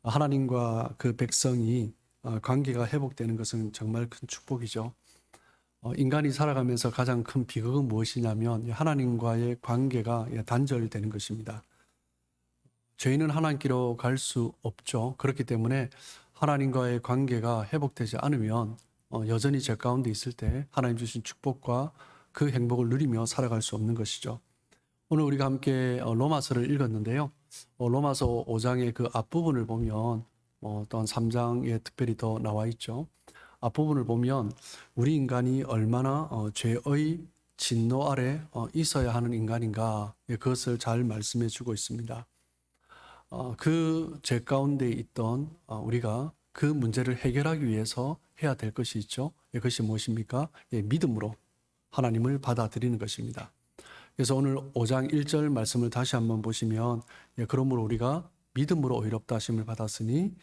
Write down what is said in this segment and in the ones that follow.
하나님과 그 백성이 관계가 회복되는 것은 정말 큰 축복이죠. 인간이 살아가면서 가장 큰 비극은 무엇이냐면 하나님과의 관계가 단절되는 것입니다. 죄인은 하나님께로 갈 수 없죠. 그렇기 때문에 하나님과의 관계가 회복되지 않으면 여전히 죄 가운데 있을 때 하나님 주신 축복과 그 행복을 누리며 살아갈 수 없는 것이죠. 오늘 우리가 함께 로마서를 읽었는데요. 로마서 5장의 그 앞부분을 보면 또한 3장에 특별히 더 나와 있죠. 앞부분을 보면 우리 인간이 얼마나 죄의 진노 아래 있어야 하는 인간인가, 그것을 잘 말씀해 주고 있습니다. 그 죄 가운데 있던 우리가 그 문제를 해결하기 위해서 해야 될 것이 있죠. 그것이 무엇입니까? 믿음으로 하나님을 받아들이는 것입니다. 그래서 오늘 5장 1절 말씀을 다시 한번 보시면 그러므로 우리가 믿음으로 의롭다 하심을 받았으니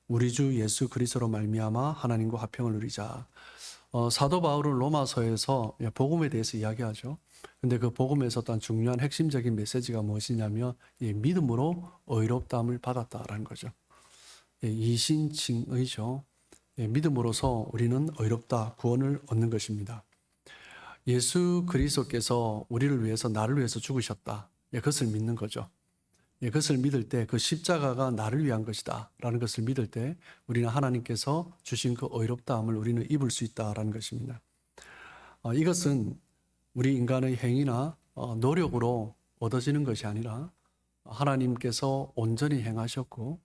우리 주 예수 그리스도로 말미암아 하나님과 화평을 누리자. 사도 바울은 로마서에서 복음에 대해서 이야기하죠. 근데 그 복음에서 어떤 중요한 핵심적인 메시지가 무엇이냐면 믿음으로 의롭다함을 받았다라는 거죠. 이신칭의죠. 믿음으로서 우리는 의롭다, 구원을 얻는 것입니다. 예수 그리스도께서 우리를 위해서, 나를 위해서 죽으셨다. 그것을 믿는 거죠. 그것을 믿을 때 그 십자가가 나를 위한 것이다 라는 것을 믿을 때 우리는 하나님께서 주신 그 의롭다함을 우리는 입을 수 있다라는 것입니다. 이것은 우리 인간의 행위나 노력으로 얻어지는 것이 아니라 하나님께서 온전히 행하셨고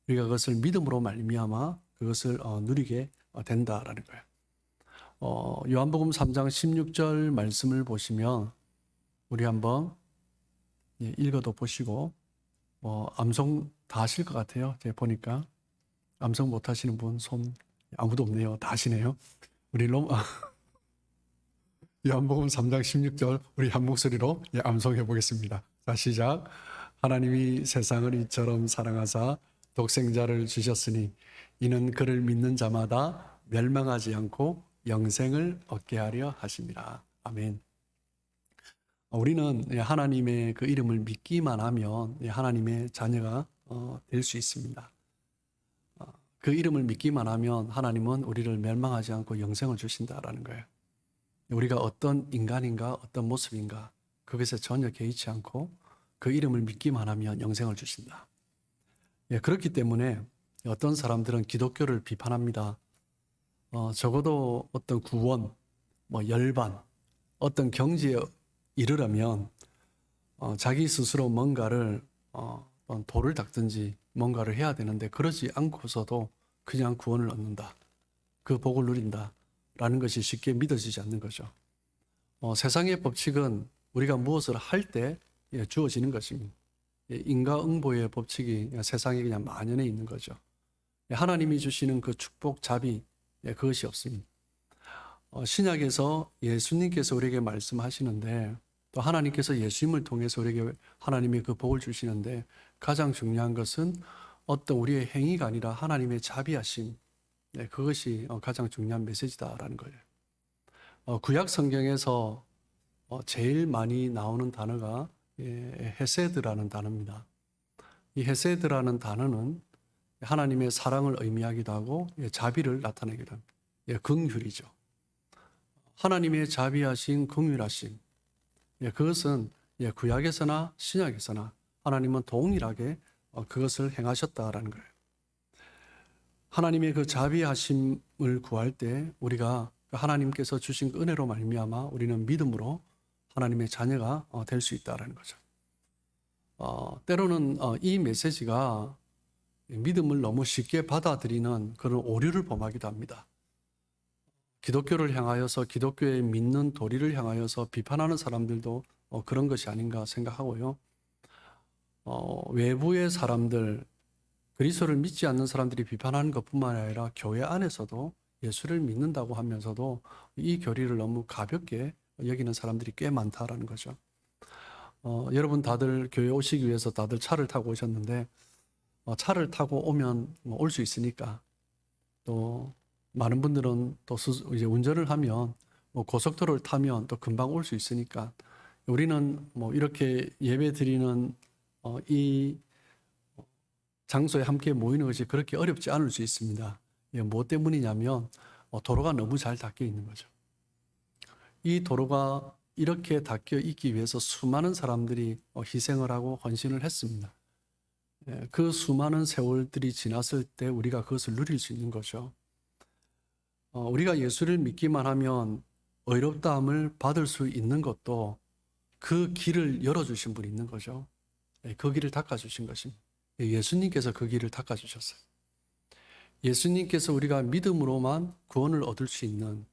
우리가 그것을 믿음으로 말미암아 그것을 누리게 된다라는 거예요. 요한복음 3장 16절 말씀을 보시면 우리 한번 읽어도 보시고 암송 다 하실 것 같아요. 제가 보니까 암송 못 하시는 분 손 아무도 없네요. 다 하시네요. 우리 요한복음 3장 16절 우리 한 목소리로 암송해 보겠습니다. 자, 시작. 하나님이 세상을 이처럼 사랑하사 독생자를 주셨으니 이는 그를 믿는 자마다 멸망하지 않고 영생을 얻게 하려 하심이라. 아멘. 우리는 하나님의 그 이름을 믿기만 하면 하나님의 자녀가 될 수 있습니다. 그 이름을 믿기만 하면 하나님은 우리를 멸망하지 않고 영생을 주신다라는 거예요. 우리가 어떤 인간인가, 어떤 모습인가, 그것에 전혀 개의치 않고 그 이름을 믿기만 하면 영생을 주신다. 그렇기 때문에 어떤 사람들은 기독교를 비판합니다. 적어도 어떤 구원, 열반, 어떤 경지에 이르려면 자기 스스로 뭔가를 돌을 닦든지 뭔가를 해야 되는데 그러지 않고서도 그냥 구원을 얻는다. 그 복을 누린다. 라는 것이 쉽게 믿어지지 않는 거죠. 세상의 법칙은 우리가 무엇을 할 때 주어지는 것입니다. 인과응보의 법칙이 세상에 그냥 만연해 있는 거죠. 하나님이 주시는 그 축복, 자비, 그것이 없습니다. 신약에서 예수님께서 우리에게 말씀하시는데 또 하나님께서 예수님을 통해서 우리에게 하나님의 그 복을 주시는데 가장 중요한 것은 어떤 우리의 행위가 아니라 하나님의 자비하심, 그것이 가장 중요한 메시지다라는 거예요. 구약 성경에서 제일 많이 나오는 단어가 헤세드라는 단어입니다. 이 헤세드라는 단어는 하나님의 사랑을 의미하기도 하고 자비를 나타내기도 합니다. 긍휼이죠. 하나님의 자비하신 긍휼하심, 그것은 구약에서나 신약에서나 하나님은 동일하게 그것을 행하셨다라는 거예요. 하나님의 그 자비하심을 구할 때 우리가 하나님께서 주신 그 은혜로 말미암아 우리는 믿음으로 하나님의 자녀가 될 수 있다라는 거죠. 때로는 이 메시지가 믿음을 너무 쉽게 받아들이는 그런 오류를 범하기도 합니다. 기독교를 향하여서 기독교의 믿는 도리를 향하여서 비판하는 사람들도 그런 것이 아닌가 생각하고요. 외부의 사람들, 그리스도를 믿지 않는 사람들이 비판하는 것뿐만 아니라 교회 안에서도 예수를 믿는다고 하면서도 이 교리를 너무 가볍게 여기는 사람들이 꽤 많다라는 거죠. 여러분 다들 교회 오시기 위해서 다들 차를 타고 오셨는데 차를 타고 오면 올 수 있으니까 또 많은 분들은 또 이제 운전을 하면 고속도로를 타면 또 금방 올 수 있으니까 우리는 이렇게 예배 드리는 이 장소에 함께 모이는 것이 그렇게 어렵지 않을 수 있습니다. 뭐 때문이냐면 도로가 너무 잘 닦여 있는 거죠. 이 도로가 이렇게 닦여 있기 위해서 수많은 사람들이 희생을 하고 헌신을 했습니다. 그 수많은 세월들이 지났을 때 우리가 그것을 누릴 수 있는 거죠. 우리가 예수를 믿기만 하면 의롭다함을 받을 수 있는 것도 그 길을 열어주신 분이 있는 거죠. 그 길을 닦아주신 것입니다. 예수님께서 그 길을 닦아주셨어요. 예수님께서 우리가 믿음으로만 구원을 얻을 수 있는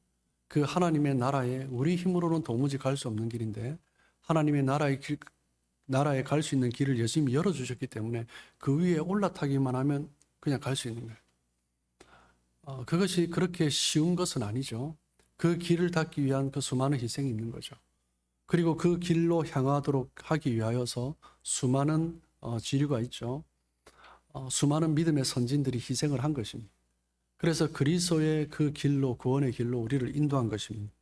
그 하나님의 나라에 우리 힘으로는 도무지 갈 수 없는 길인데 하나님의 나라에 갈 수 있는 길을 예수님이 열어주셨기 때문에 그 위에 올라타기만 하면 그냥 갈 수 있는 거예요. 그것이 그렇게 쉬운 것은 아니죠. 그 길을 닦기 위한 그 수많은 희생이 있는 거죠. 그리고 그 길로 향하도록 하기 위하여서 수많은 지류가 있죠. 수많은 믿음의 선진들이 희생을 한 것입니다. 그래서 그리스도의 그 길로, 구원의 길로 우리를 인도한 것입니다.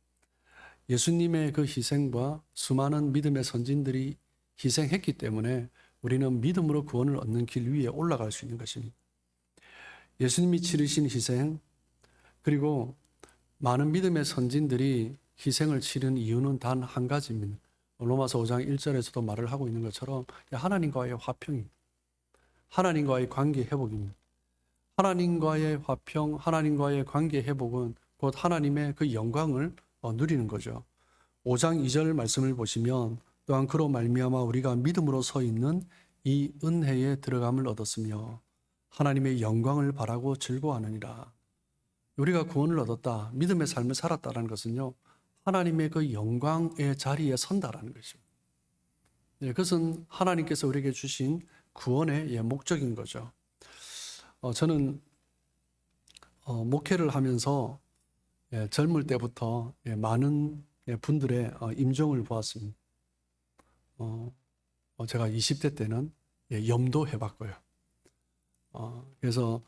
예수님의 그 희생과 수많은 믿음의 선진들이 희생했기 때문에 우리는 믿음으로 구원을 얻는 길 위에 올라갈 수 있는 것입니다. 예수님이 치르신 희생, 그리고 많은 믿음의 선진들이 희생을 치른 이유는 단 한 가지입니다. 로마서 5장 1절에서도 말을 하고 있는 것처럼 하나님과의 화평입니다. 하나님과의 관계 회복입니다. 하나님과의 화평, 하나님과의 관계 회복은 곧 하나님의 그 영광을 누리는 거죠. 5장 2절 말씀을 보시면 또한 그로 말미암아 우리가 믿음으로 서 있는 이 은혜에 들어감을 얻었으며 하나님의 영광을 바라고 즐거워하느니라. 우리가 구원을 얻었다, 믿음의 삶을 살았다라는 것은요, 하나님의 그 영광의 자리에 선다라는 것입니다. 그것은 하나님께서 우리에게 주신 구원의 목적인 거죠. 저는 목회를 하면서 젊을 때부터 많은 분들의 임종을 보았습니다. 제가 20대 때는 염도 해봤고요. 그래서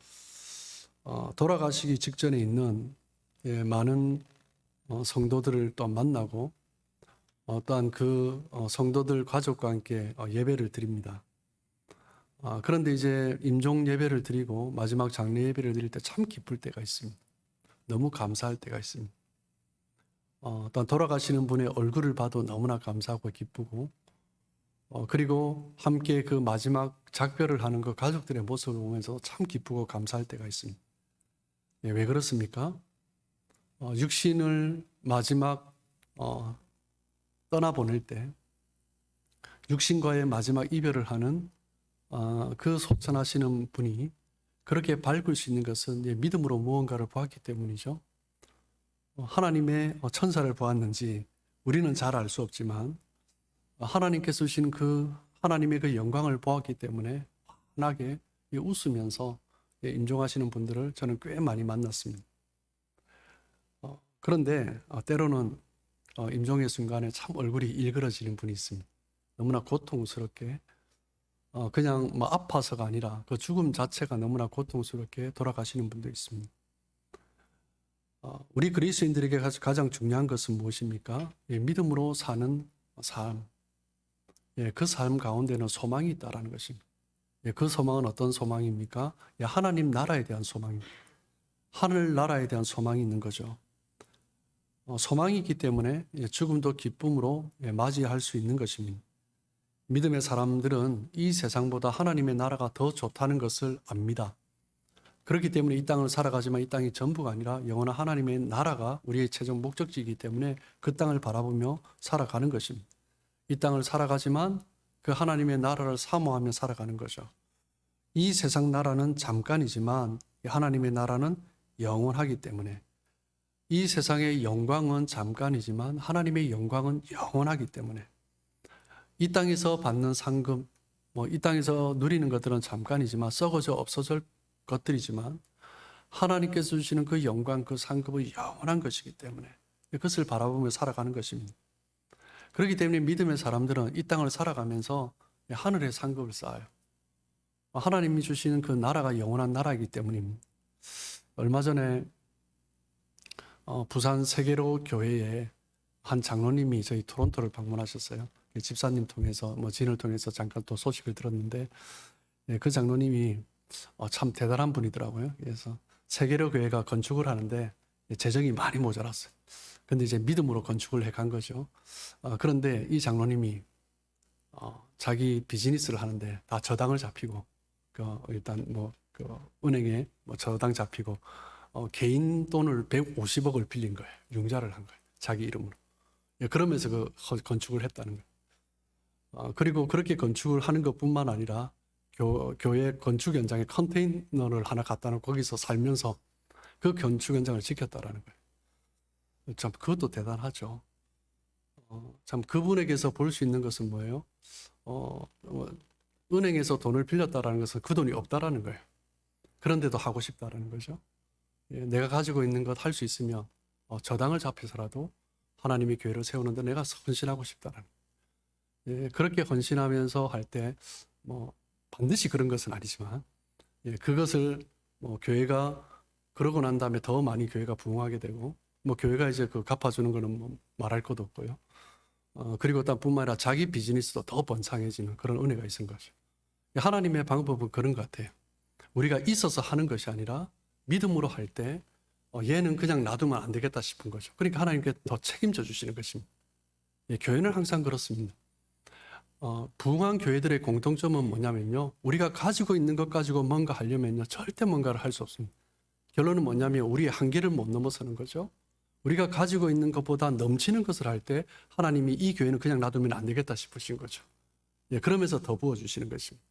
돌아가시기 직전에 있는 많은 성도들을 또 만나고 또한 그 성도들 가족과 함께 예배를 드립니다. 그런데 이제 임종 예배를 드리고 마지막 장례 예배를 드릴 때 참 기쁠 때가 있습니다. 너무 감사할 때가 있습니다. 또한 돌아가시는 분의 얼굴을 봐도 너무나 감사하고 기쁘고 그리고 함께 그 마지막 작별을 하는 그 가족들의 모습을 보면서 참 기쁘고 감사할 때가 있습니다. 왜 그렇습니까? 육신을 마지막 떠나보낼 때 육신과의 마지막 이별을 하는 그 소천하시는 분이 그렇게 밝을 수 있는 것은 믿음으로 무언가를 보았기 때문이죠. 하나님의 천사를 보았는지 우리는 잘 알 수 없지만 하나님께서 주신 그 하나님의 그 영광을 보았기 때문에 환하게 웃으면서 임종하시는 분들을 저는 꽤 많이 만났습니다. 그런데 때로는 임종의 순간에 참 얼굴이 일그러지는 분이 있습니다. 너무나 고통스럽게 그냥 뭐 아파서가 아니라 그 죽음 자체가 너무나 고통스럽게 돌아가시는 분도 있습니다. 우리 그리스도인들에게 가장 중요한 것은 무엇입니까? 믿음으로 사는 삶. 그 삶 가운데는 소망이 있다라는 것입니다. 그 소망은 어떤 소망입니까? 하나님 나라에 대한 소망입니다. 하늘 나라에 대한 소망이 있는 거죠. 소망이 있기 때문에 죽음도 기쁨으로 맞이할 수 있는 것입니다. 믿음의 사람들은 이 세상보다 하나님의 나라가 더 좋다는 것을 압니다. 그렇기 때문에 이 땅을 살아가지만 이 땅이 전부가 아니라 영원한 하나님의 나라가 우리의 최종 목적지이기 때문에 그 땅을 바라보며 살아가는 것입니다. 이 땅을 살아가지만 그 하나님의 나라를 사모하며 살아가는 거죠. 이 세상 나라는 잠깐이지만 하나님의 나라는 영원하기 때문에 이 세상의 영광은 잠깐이지만 하나님의 영광은 영원하기 때문에 이 땅에서 받는 상급, 이 땅에서 누리는 것들은 잠깐이지만 썩어져 없어질 것들이지만 하나님께서 주시는 그 영광, 그 상급은 영원한 것이기 때문에 그것을 바라보며 살아가는 것입니다. 그렇기 때문에 믿음의 사람들은 이 땅을 살아가면서 하늘의 상급을 쌓아요. 하나님이 주시는 그 나라가 영원한 나라이기 때문입니다. 얼마 전에 부산 세계로 교회에 한 장로님이 저희 토론토를 방문하셨어요. 집사님 통해서 진을 통해서 잠깐 또 소식을 들었는데 그 장로님이 참 대단한 분이더라고요. 그래서 세계로 교회가 건축을 하는데 재정이 많이 모자랐어요. 근데 이제 믿음으로 건축을 해간 거죠. 그런데 이 장로님이 자기 비즈니스를 하는데 다 저당을 잡히고 일단 그 은행에 저당 잡히고 개인 돈을 150억을 빌린 거예요. 융자를 한 거예요. 자기 이름으로. 그러면서 그 건축을 했다는 거예요. 그리고 그렇게 건축을 하는 것뿐만 아니라 교회 건축 현장에 컨테이너를 하나 갖다 놓고 거기서 살면서 그 건축 현장을 지켰다라는 거예요. 참 그것도 대단하죠. 참 그분에게서 볼 수 있는 것은 뭐예요? 은행에서 돈을 빌렸다라는 것은 그 돈이 없다라는 거예요. 그런데도 하고 싶다라는 거죠. 내가 가지고 있는 것 할 수 있으면 저당을 잡혀서라도 하나님이 교회를 세우는데 내가 헌신하고 싶다라는 거예요. 그렇게 헌신하면서 할 때 반드시 그런 것은 아니지만 그것을 교회가 그러고 난 다음에 더 많이 교회가 부흥하게 되고 교회가 이제 그 갚아주는 거는 말할 것도 없고요. 그리고 또 뿐만 아니라 자기 비즈니스도 더 번창해지는 그런 은혜가 있는 거죠. 하나님의 방법은 그런 것 같아요. 우리가 있어서 하는 것이 아니라 믿음으로 할 때 얘는 그냥 놔두면 안 되겠다 싶은 거죠. 그러니까 하나님께 더 책임져 주시는 것입니다. 교회는 항상 그렇습니다. 부흥한 교회들의 공통점은 뭐냐면요. 우리가 가지고 있는 것 가지고 뭔가 하려면요. 절대 뭔가를 할 수 없습니다. 결론은 뭐냐면 우리의 한계를 못 넘어서는 거죠. 우리가 가지고 있는 것보다 넘치는 것을 할 때 하나님이 이 교회는 그냥 놔두면 안 되겠다 싶으신 거죠. 그러면서 더 부어주시는 것입니다.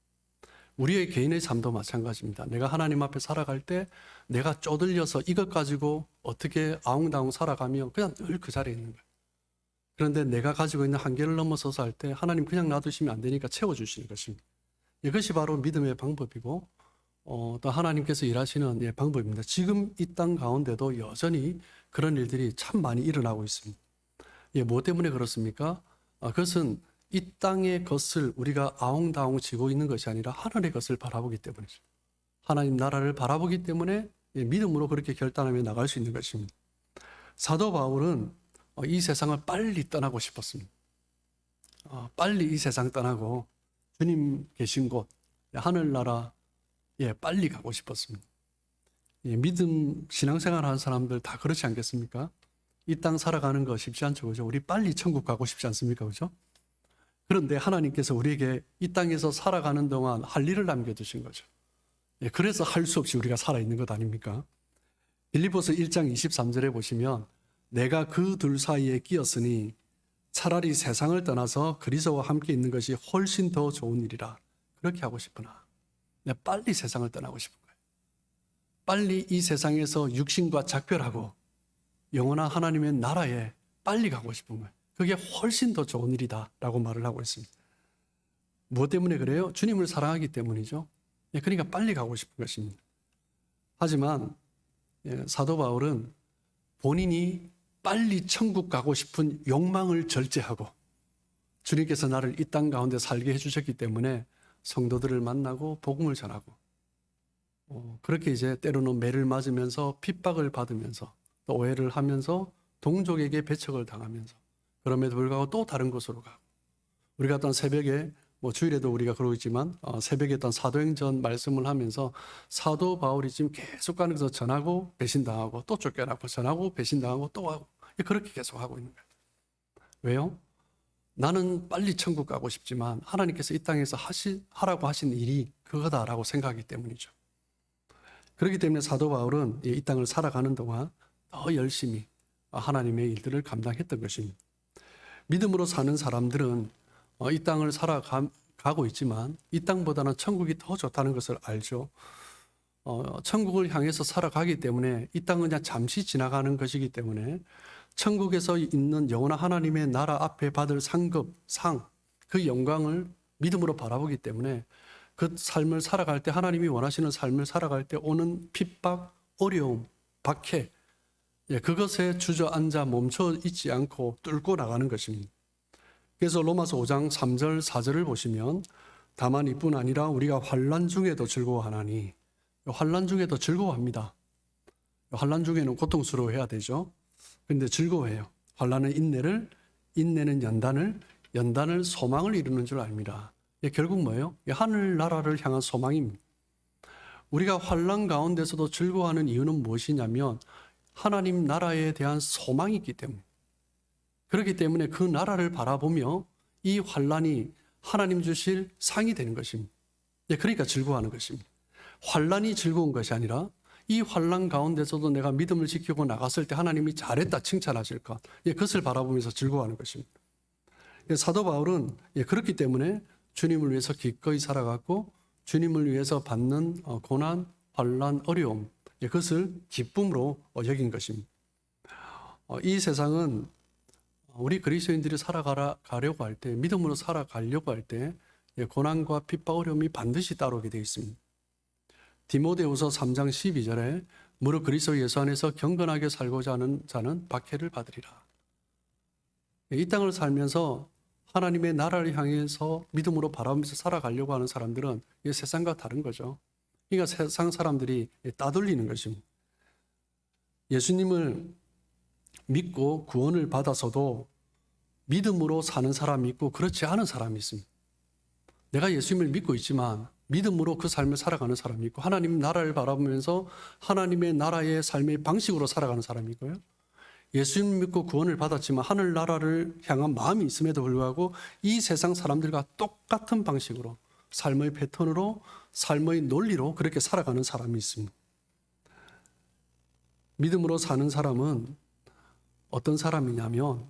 우리의 개인의 삶도 마찬가지입니다. 내가 하나님 앞에 살아갈 때 내가 쪼들려서 이것 가지고 어떻게 아웅다웅 살아가며 그냥 늘 그 자리에 있는 거예요. 그런데 내가 가지고 있는 한계를 넘어서서 할 때 하나님 그냥 놔두시면 안 되니까 채워주시는 것입니다. 이것이 바로 믿음의 방법이고 또 하나님께서 일하시는 방법입니다. 지금 이 땅 가운데도 여전히 그런 일들이 참 많이 일어나고 있습니다. 뭐 때문에 그렇습니까? 그것은 이 땅의 것을 우리가 아웅다웅 지고 있는 것이 아니라 하늘의 것을 바라보기 때문이죠. 하나님 나라를 바라보기 때문에 믿음으로 그렇게 결단하며 나갈 수 있는 것입니다. 사도 바울은 이 세상을 빨리 떠나고 싶었습니다. 빨리 이 세상 떠나고 주님 계신 곳 하늘나라 빨리 가고 싶었습니다. 믿음 신앙생활 하는 사람들 다 그렇지 않겠습니까? 이 땅 살아가는 거 쉽지 않죠, 그죠? 우리 빨리 천국 가고 싶지 않습니까, 그죠? 그런데 하나님께서 우리에게 이 땅에서 살아가는 동안 할 일을 남겨두신 거죠. 그래서 할 수 없이 우리가 살아있는 것 아닙니까? 빌립보서 1장 23절에 보시면 내가 그 둘 사이에 끼었으니 차라리 세상을 떠나서 그리스도와 함께 있는 것이 훨씬 더 좋은 일이라. 그렇게 하고 싶으나 내가 빨리 세상을 떠나고 싶은 거예요. 빨리 이 세상에서 육신과 작별하고 영원한 하나님의 나라에 빨리 가고 싶은 거예요. 그게 훨씬 더 좋은 일이다 라고 말을 하고 있습니다. 무엇 때문에 그래요? 주님을 사랑하기 때문이죠. 그러니까 빨리 가고 싶은 것입니다. 하지만 사도 바울은 본인이 빨리 천국 가고 싶은 욕망을 절제하고 주님께서 나를 이 땅 가운데 살게 해주셨기 때문에 성도들을 만나고 복음을 전하고 그렇게 이제 때로는 매를 맞으면서 핍박을 받으면서 또 오해를 하면서 동족에게 배척을 당하면서 그럼에도 불구하고 또 다른 곳으로 가고 우리가 어떤 새벽에 주일에도 우리가 그러고 있지만 새벽에 어떤 사도행전 말씀을 하면서 사도 바울이 지금 계속 가는 곳에서 전하고 배신당하고 또 쫓겨나고 전하고 배신당하고 또 하고 그렇게 계속 하고 있는 거예요. 왜요? 나는 빨리 천국 가고 싶지만 하나님께서 이 땅에서 하라고 하신 일이 그거다라고 생각하기 때문이죠. 그렇기 때문에 사도 바울은 이 땅을 살아가는 동안 더 열심히 하나님의 일들을 감당했던 것입니다. 믿음으로 사는 사람들은 이 땅을 살아가고 있지만 이 땅보다는 천국이 더 좋다는 것을 알죠. 천국을 향해서 살아가기 때문에 이 땅은 그냥 잠시 지나가는 것이기 때문에 천국에서 있는 영원한 하나님의 나라 앞에 받을 상급, 그 영광을 믿음으로 바라보기 때문에 그 삶을 살아갈 때 하나님이 원하시는 삶을 살아갈 때 오는 핍박, 어려움, 박해 그것에 주저앉아 멈춰 있지 않고 뚫고 나가는 것입니다. 그래서 로마서 5장 3절 4절을 보시면 다만 이뿐 아니라 우리가 환난 중에도 즐거워하나니 환난 중에도 즐거워합니다. 환난 중에는 고통스러워해야 되죠. 그런데 즐거워해요. 환난은 인내를, 인내는 연단을, 연단을 소망을 이루는 줄 압니다. 결국 뭐예요? 하늘나라를 향한 소망입니다. 우리가 환난 가운데서도 즐거워하는 이유는 무엇이냐면 하나님 나라에 대한 소망이 있기 때문에, 그렇기 때문에 그 나라를 바라보며 이 환난이 하나님 주실 상이 되는 것입니다. 그러니까 즐거워하는 것입니다. 환난이 즐거운 것이 아니라 이 환난 가운데서도 내가 믿음을 지키고 나갔을 때 하나님이 잘했다 칭찬하실 것, 그것을 바라보면서 즐거워하는 것입니다. 사도 바울은 그렇기 때문에 주님을 위해서 기꺼이 살아갔고 주님을 위해서 받는 고난, 환난, 어려움, 그것을 기쁨으로 여긴 것입니다. 이 세상은 우리 그리스도인들이 살아가려고 할 때, 믿음으로 살아가려고 할 때 고난과 핍박, 어려움이 반드시 따라오게 되어 있습니다. 디모데후서 3장 12절에 무릇 그리스도 예수 안에서 경건하게 살고자 하는 자는 박해를 받으리라. 이 땅을 살면서 하나님의 나라를 향해서 믿음으로 바라보면서 살아가려고 하는 사람들은 이 세상과 다른 거죠. 그러니까 세상 사람들이 따돌리는 것입니다. 예수님을 믿고 구원을 받아서도 믿음으로 사는 사람이 있고 그렇지 않은 사람이 있습니다. 내가 예수님을 믿고 있지만 믿음으로 그 삶을 살아가는 사람이 있고 하나님 나라를 바라보면서 하나님의 나라의 삶의 방식으로 살아가는 사람이 있고요. 예수님 믿고 구원을 받았지만 하늘나라를 향한 마음이 있음에도 불구하고 이 세상 사람들과 똑같은 방식으로 삶의 패턴으로 삶의 논리로 그렇게 살아가는 사람이 있습니다. 믿음으로 사는 사람은 어떤 사람이냐면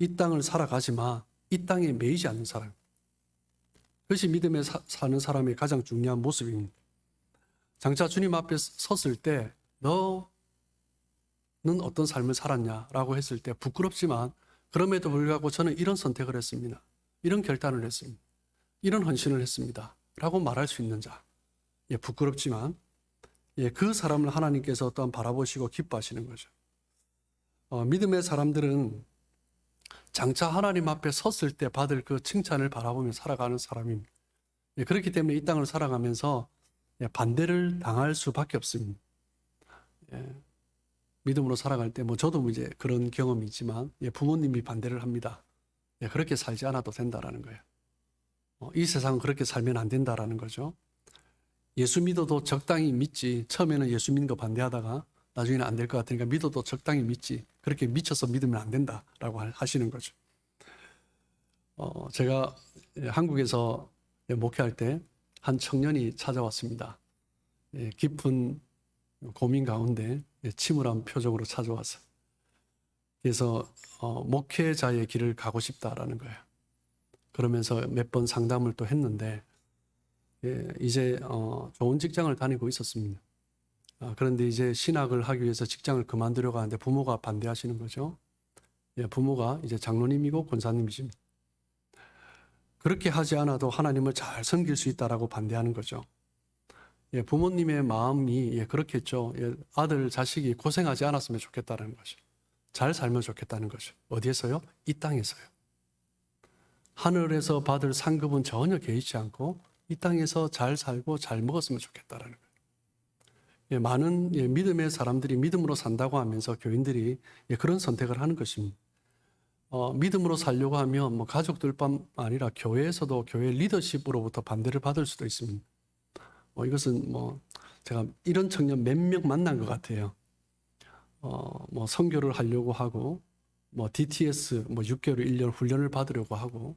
이 땅을 살아가지만 이 땅에 매이지 않는 사람. 그것이 믿음에 사는 사람의 가장 중요한 모습입니다. 장차 주님 앞에 섰을 때 너는 어떤 삶을 살았냐라고 했을 때 부끄럽지만 그럼에도 불구하고 저는 이런 선택을 했습니다. 이런 결단을 했습니다. 이런 헌신을 했습니다. 라고 말할 수 있는 자. 부끄럽지만 그 사람을 하나님께서 또한 바라보시고 기뻐하시는 거죠. 믿음의 사람들은 장차 하나님 앞에 섰을 때 받을 그 칭찬을 바라보며 살아가는 사람입니다. 그렇기 때문에 이 땅을 살아가면서 반대를 당할 수밖에 없습니다. 믿음으로 살아갈 때 저도 이제 그런 경험이 있지만 부모님이 반대를 합니다. 그렇게 살지 않아도 된다라는 거예요. 이 세상은 그렇게 살면 안 된다라는 거죠. 예수 믿어도 적당히 믿지. 처음에는 예수 믿는 거 반대하다가 나중에는 안 될 것 같으니까 믿어도 적당히 믿지. 그렇게 미쳐서 믿으면 안 된다라고 하시는 거죠. 제가 한국에서 목회할 때 한 청년이 찾아왔습니다. 깊은 고민 가운데 침울한 표정으로 찾아와서 그래서 목회자의 길을 가고 싶다라는 거예요. 그러면서 몇 번 상담을 또 했는데 이제 좋은 직장을 다니고 있었습니다. 그런데 이제 신학을 하기 위해서 직장을 그만두려고 하는데 부모가 반대하시는 거죠. 부모가 이제 장로님이고 권사님이십니다. 그렇게 하지 않아도 하나님을 잘 섬길 수 있다라고 반대하는 거죠. 부모님의 마음이 그렇겠죠. 아들, 자식이 고생하지 않았으면 좋겠다는 거죠. 잘 살면 좋겠다는 거죠. 어디에서요? 이 땅에서요. 하늘에서 받을 상급은 전혀 개의치 않고 이 땅에서 잘 살고 잘 먹었으면 좋겠다라는 거예요. 많은 믿음의 사람들이 믿음으로 산다고 하면서 교인들이 그런 선택을 하는 것입니다. 믿음으로 살려고 하면 가족들뿐만 아니라 교회에서도 교회 리더십으로부터 반대를 받을 수도 있습니다. 이것은 제가 이런 청년 몇 명 만난 것 같아요. 선교를 하려고 하고 DTS 6개월, 1년 훈련을 받으려고 하고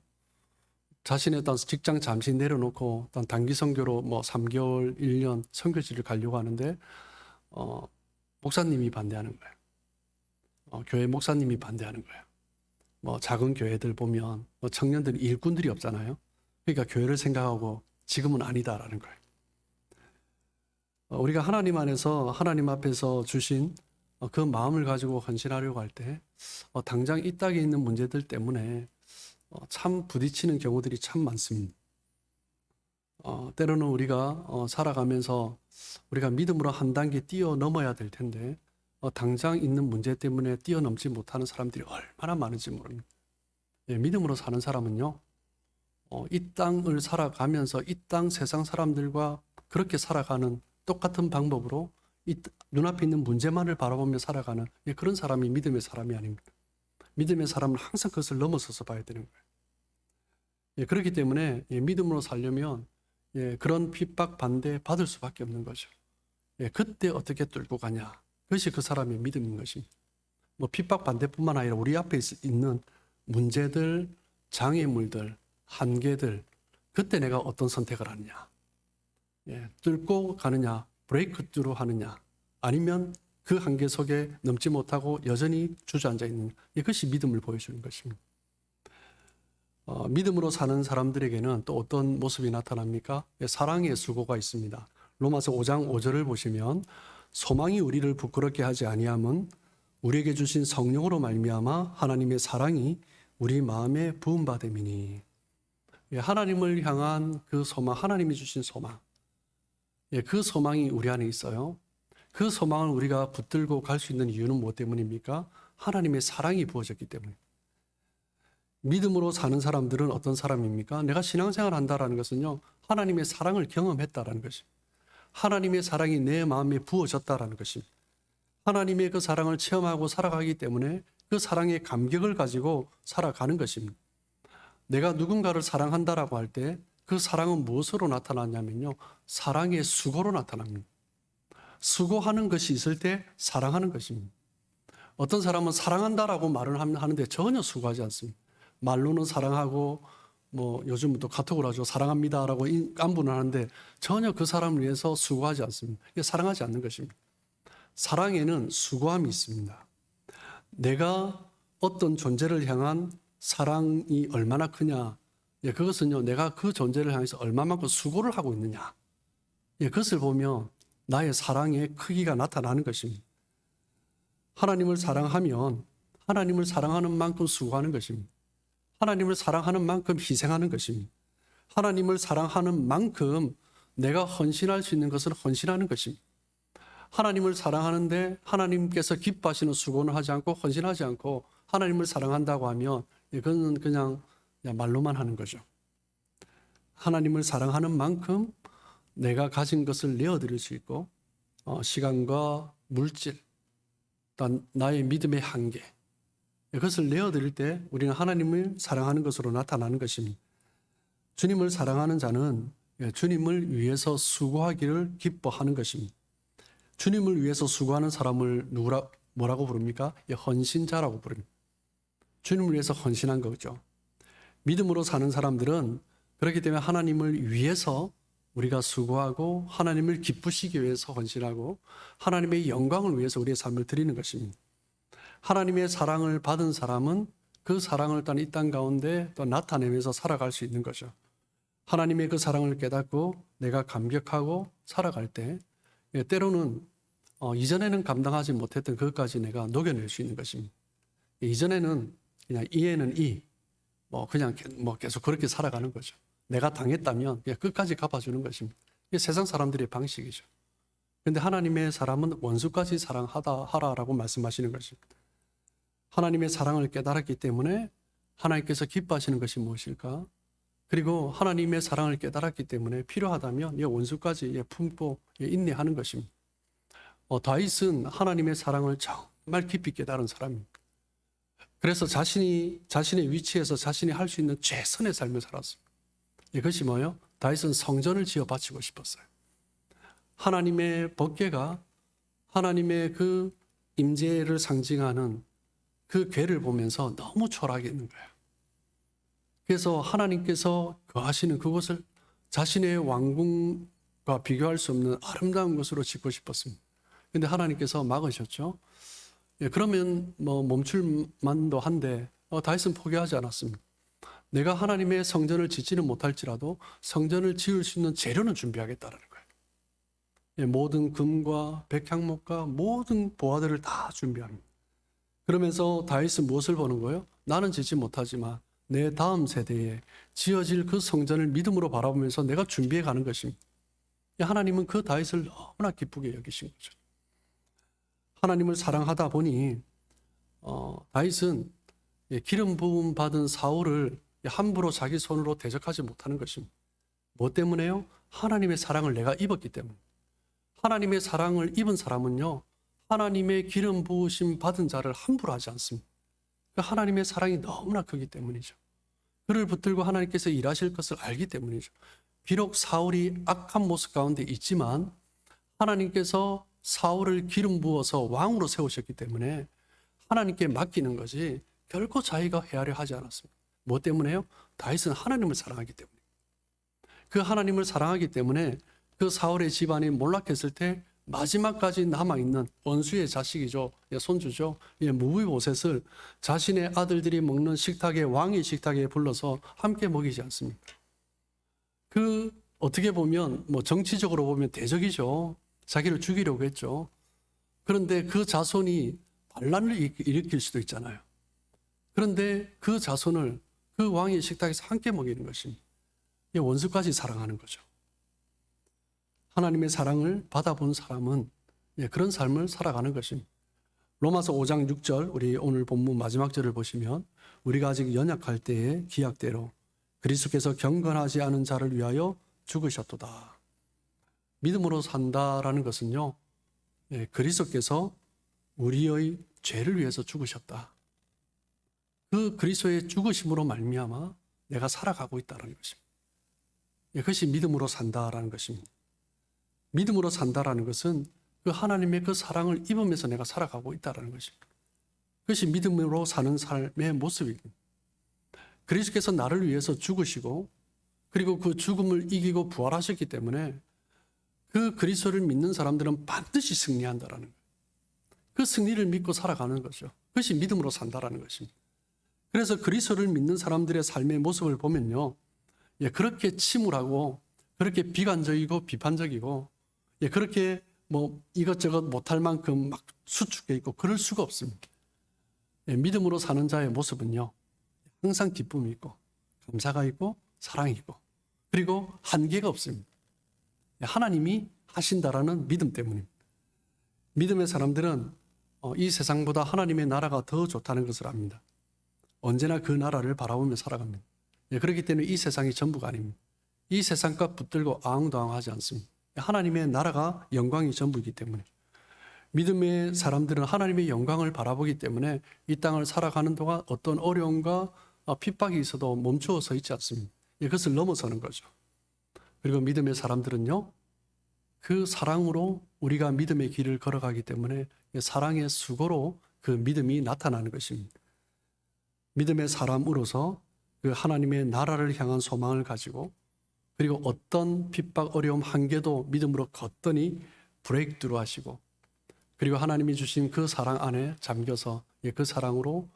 자신의 어떤 직장 잠시 내려놓고 어떤 단기 선교로 3개월, 1년 선교지를 가려고 하는데 목사님이 반대하는 거예요. 교회 목사님이 반대하는 거예요. 작은 교회들 보면 청년들이 일꾼들이 없잖아요. 그러니까 교회를 생각하고 지금은 아니다라는 거예요. 우리가 하나님 안에서 하나님 앞에서 주신 그 마음을 가지고 헌신하려고 할 때 당장 이 땅에 있는 문제들 때문에 참 부딪히는 경우들이 참 많습니다. 때로는 우리가 살아가면서 우리가 믿음으로 한 단계 뛰어넘어야 될 텐데 당장 있는 문제 때문에 뛰어넘지 못하는 사람들이 얼마나 많은지 모릅니다. 믿음으로 사는 사람은요, 이 땅을 살아가면서 이 땅 세상 사람들과 그렇게 살아가는 똑같은 방법으로 이 눈앞에 있는 문제만을 바라보며 살아가는 그런 사람이 믿음의 사람이 아닙니다. 믿음의 사람은 항상 그것을 넘어서서 봐야 되는 거예요. 그렇기 때문에 믿음으로 살려면 그런 핍박, 반대 받을 수밖에 없는 거죠. 그때 어떻게 뚫고 가냐. 그것이 그 사람의 믿음인 것입니다. 뭐 핍박 반대뿐만 아니라 우리 앞에 있는 문제들, 장애물들, 한계들, 그때 내가 어떤 선택을 하느냐. 뚫고 가느냐, 브레이크 스루 하느냐, 아니면 그 한계 속에 넘지 못하고 여전히 주저앉아 있는, 이것이 믿음을 보여주는 것입니다. 믿음으로 사는 사람들에게는 또 어떤 모습이 나타납니까? 사랑의 수고가 있습니다. 로마서 5장 5절을 보시면 소망이 우리를 부끄럽게 하지 아니함은 우리에게 주신 성령으로 말미암아 하나님의 사랑이 우리 마음에 부음받음이니. 하나님을 향한 그 소망, 하나님이 주신 소망, 그 소망이 우리 안에 있어요. 그 소망을 우리가 붙들고 갈 수 있는 이유는 무엇 때문입니까? 하나님의 사랑이 부어졌기 때문에. 믿음으로 사는 사람들은 어떤 사람입니까? 내가 신앙생활 한다라는 것은요, 하나님의 사랑을 경험했다라는 것입니다. 하나님의 사랑이 내 마음에 부어졌다라는 것입니다. 하나님의 그 사랑을 체험하고 살아가기 때문에 그 사랑의 감격을 가지고 살아가는 것입니다. 내가 누군가를 사랑한다라고 할 때 그 사랑은 무엇으로 나타나냐면요, 사랑의 수고로 나타납니다. 수고하는 것이 있을 때 사랑하는 것입니다. 어떤 사람은 사랑한다라고 말을 하는데 전혀 수고하지 않습니다. 말로는 사랑하고 뭐 요즘은 또 카톡을 하죠. 사랑합니다라고 안부는 하는데 전혀 그 사람을 위해서 수고하지 않습니다. 이게 사랑하지 않는 것입니다. 사랑에는 수고함이 있습니다. 내가 어떤 존재를 향한 사랑이 얼마나 크냐, 그것은요, 내가 그 존재를 향해서 얼마만큼 수고를 하고 있느냐, 그것을 보면 나의 사랑의 크기가 나타나는 것입니다. 하나님을 사랑하면 하나님을 사랑하는 만큼 수고하는 것입니다. 하나님을 사랑하는 만큼 희생하는 것입니다. 하나님을 사랑하는 만큼 내가 헌신할 수 있는 것을 헌신하는 것입니다. 하나님을 사랑하는데 하나님께서 기뻐하시는 수고는 하지 않고 헌신하지 않고 하나님을 사랑한다고 하면 그건 그냥 말로만 하는 거죠. 하나님을 사랑하는 만큼 내가 가진 것을 내어드릴 수 있고 시간과 물질, 또 나의 믿음의 한계, 그것을 내어드릴 때 우리는 하나님을 사랑하는 것으로 나타나는 것입니다. 주님을 사랑하는 자는 주님을 위해서 수고하기를 기뻐하는 것입니다. 주님을 위해서 수고하는 사람을 뭐라고 부릅니까? 헌신자라고 부릅니다. 주님을 위해서 헌신한 거죠. 믿음으로 사는 사람들은 그렇기 때문에 하나님을 위해서 우리가 수고하고 하나님을 기쁘시기 위해서 헌신하고 하나님의 영광을 위해서 우리의 삶을 드리는 것입니다. 하나님의 사랑을 받은 사람은 그 사랑을 이 땅 가운데 또 나타내면서 살아갈 수 있는 거죠. 하나님의 그 사랑을 깨닫고 내가 감격하고 살아갈 때 때로는 이전에는 감당하지 못했던 그것까지 내가 녹여낼 수 있는 것입니다. 이전에는 그냥 이에는 그냥 계속 그렇게 살아가는 거죠. 내가 당했다면 그냥 끝까지 갚아주는 것입니다. 이게 세상 사람들의 방식이죠. 그런데 하나님의 사람은 원수까지 사랑하라라고 말씀하시는 것입니다. 하나님의 사랑을 깨달았기 때문에 하나님께서 기뻐하시는 것이 무엇일까? 그리고 하나님의 사랑을 깨달았기 때문에 필요하다면 원수까지 품고 인내하는 것입니다. 다윗은 하나님의 사랑을 정말 깊이 깨달은 사람입니다. 그래서 자신의 위치에서 자신이 할 수 있는 최선의 삶을 살았습니다. 이것이 뭐예요? 다윗은 성전을 지어 바치고 싶었어요. 하나님의 법궤가 하나님의 그 임재를 상징하는 그 궤를 보면서 너무 초라하겠는 거예요. 그래서 하나님께서 거하시는 그곳을 자신의 왕궁과 비교할 수 없는 아름다운 것으로 짓고 싶었습니다. 그런데 하나님께서 막으셨죠. 그러면 멈출 만도 한데 다윗은 포기하지 않았습니다. 내가 하나님의 성전을 짓지는 못할지라도 성전을 지을 수 있는 재료는 준비하겠다는 거예요. 모든 금과 백향목과 모든 보화들을 다 준비합니다. 그러면서 다윗은 무엇을 보는 거예요? 나는 짓지 못하지만 내 다음 세대에 지어질 그 성전을 믿음으로 바라보면서 내가 준비해 가는 것입니다. 하나님은 그 다윗을 너무나 기쁘게 여기신 거죠. 하나님을 사랑하다 보니 다윗은 기름 부음 받은 사울을 함부로 자기 손으로 대적하지 못하는 것입니다. 뭐 때문에요? 하나님의 사랑을 내가 입었기 때문에. 하나님의 사랑을 입은 사람은요, 하나님의 기름 부으심 받은 자를 함부로 하지 않습니다. 하나님의 사랑이 너무나 크기 때문이죠. 그를 붙들고 하나님께서 일하실 것을 알기 때문이죠. 비록 사울이 악한 모습 가운데 있지만 하나님께서 사울을 기름 부어서 왕으로 세우셨기 때문에 하나님께 맡기는 것이 결코 자기가 헤아려 하지 않았습니다. 뭐 때문에요? 다윗은 하나님을 사랑하기 때문에. 그 하나님을 사랑하기 때문에 그 사울의 집안이 몰락했을 때 마지막까지 남아있는 원수의 자식이죠. 손주죠. 무비보셋을 자신의 아들들이 먹는 식탁에, 왕의 식탁에 불러서 함께 먹이지 않습니까? 그 어떻게 보면 정치적으로 보면 대적이죠. 자기를 죽이려고 했죠. 그런데 그 자손이 반란을 일으킬 수도 있잖아요. 그런데 그 자손을 그 왕의 식탁에서 함께 먹이는 것입니다. 원수까지 사랑하는 거죠. 하나님의 사랑을 받아본 사람은 그런 삶을 살아가는 것입니다. 로마서 5장 6절, 우리 오늘 본문 마지막 절을 보시면 우리가 아직 연약할 때의 기약대로 그리스도께서 경건하지 않은 자를 위하여 죽으셨도다. 믿음으로 산다라는 것은요, 그리스도께서 우리의 죄를 위해서 죽으셨다. 그 그리스도의 죽으심으로 말미암아 내가 살아가고 있다는 것입니다. 그것이 믿음으로 산다라는 것입니다. 믿음으로 산다라는 것은 그 하나님의 그 사랑을 입으면서 내가 살아가고 있다는 것입니다. 그것이 믿음으로 사는 삶의 모습입니다. 그리스도께서 나를 위해서 죽으시고 그리고 그 죽음을 이기고 부활하셨기 때문에 그 그리스도를 믿는 사람들은 반드시 승리한다라는 거예요. 그 승리를 믿고 살아가는 거죠. 그것이 믿음으로 산다라는 것입니다. 그래서 그리스도를 믿는 사람들의 삶의 모습을 보면요, 그렇게 침울하고 그렇게 비관적이고 비판적이고 그렇게 이것저것 못할 만큼 막 수축해 있고 그럴 수가 없습니다. 믿음으로 사는 자의 모습은요, 항상 기쁨이 있고 감사가 있고 사랑이 있고 그리고 한계가 없습니다. 하나님이 하신다라는 믿음 때문입니다. 믿음의 사람들은 이 세상보다 하나님의 나라가 더 좋다는 것을 압니다. 언제나 그 나라를 바라보며 살아갑니다. 그렇기 때문에 이 세상이 전부가 아닙니다. 이 세상과 붙들고 아웅다웅하지 않습니다. 하나님의 나라가 영광이 전부이기 때문에 믿음의 사람들은 하나님의 영광을 바라보기 때문에 이 땅을 살아가는 동안 어떤 어려움과 핍박이 있어도 멈추어 서 있지 않습니다. 그것을 넘어서는 거죠. 그리고 믿음의 사람들은요, 그 사랑으로 우리가 믿음의 길을 걸어가기 때문에 사랑의 수고로 그 믿음이 나타나는 것입니다. 믿음의 사람으로서 그 하나님의 나라를 향한 소망을 가지고 그리고 어떤 핍박, 어려움, 한계도 믿음으로 걷더니 브레이크드로 하시고 그리고 하나님이 주신 그 사랑 안에 잠겨서 그 사랑으로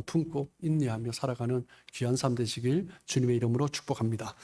품고 인내하며 살아가는 귀한 삶 되시길 주님의 이름으로 축복합니다.